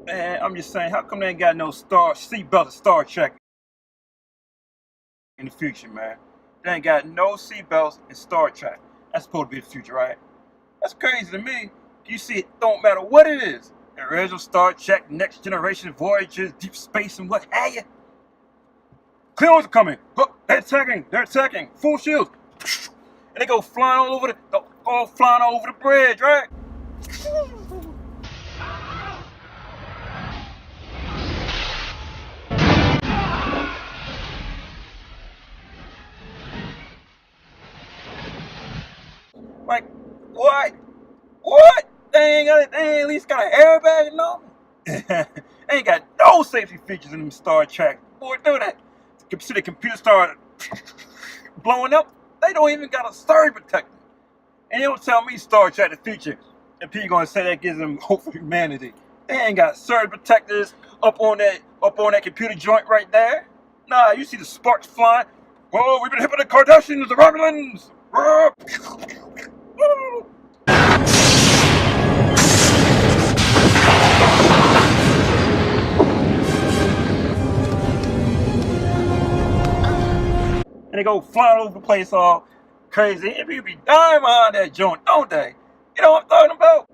Man, I'm just saying, how come they ain't got no seatbelt of Star Trek in the future, man? They ain't got no seatbelts in Star Trek. That's supposed to be the future, right? That's crazy to me. You see, it don't matter what it is. The original Star Trek, Next Generation, Voyager, Deep Space, and what have you. Clearance are coming. Look, they're attacking. They're attacking. Full shields. And they go flying all flying all over the bridge, right? Like, what? What? They ain't at least got an airbag and nothing. They ain't got no safety features in them Star Trek. Boy, do that. See the computer start blowing up. They don't even got a surge protector. And you don't tell me Star Trek the future, and people gonna say that gives them hope for humanity. They ain't got surge protectors up on that computer joint right there. Nah, you see the sparks flying. Whoa, we've been hit by the Kardashians, the Romulans. And they go flying over the place all crazy. And people be dying behind that joint, don't they? You know what I'm talking about?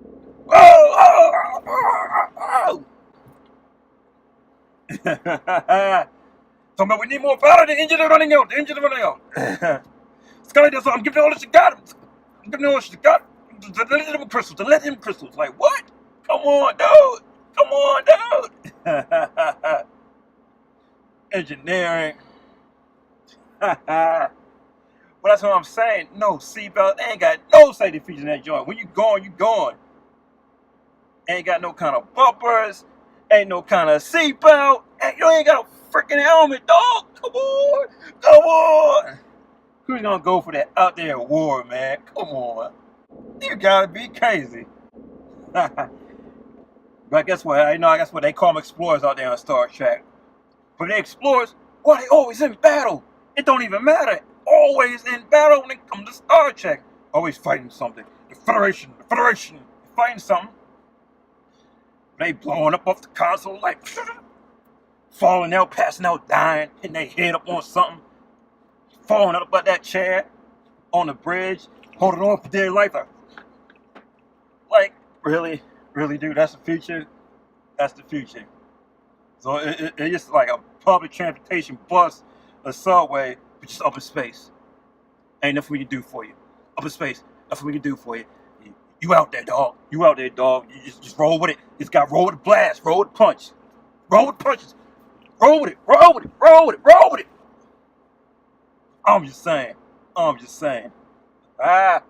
Whoa! Talking about we need more power. The engine is running out. The engine is running out. Scully does. I'm giving you all that you got. I'm giving you all that you got. The lithium crystals. The lithium crystals. Like what? Come on, dude. Come on, dude. Engineering. Well, that's what I'm saying. No seatbelt. They ain't got no safety features in that joint. When you going, you going. Ain't got no kind of bumpers. Ain't no kind of seatbelt. You ain't got a freaking helmet, dog. Come on. Come on. Who's gonna go for that out there war, man? Come on. You gotta be crazy. But guess what? I guess what they call them explorers out there on Star Trek. But the explorers, why they always in battle? It don't even matter. Always in battle when it comes to Star Trek. Always fighting something. The Federation, fighting something. They blowing up off the console like falling out, passing out, dying, hitting their head up on something, falling up about that chair on the bridge, holding on for dear life. Like, really, dude, that's the future. That's the future. So it's just like a public transportation bus, a subway, but just up in space. Ain't nothing we can do for you. Up in space, nothing we can do for you. You out there, dog. You out there, dog. You just roll with it. It's got roll with the blast, roll with the punch. Roll with the punches. Roll with it, roll with it, roll with it, roll with it. I'm just saying. Ah.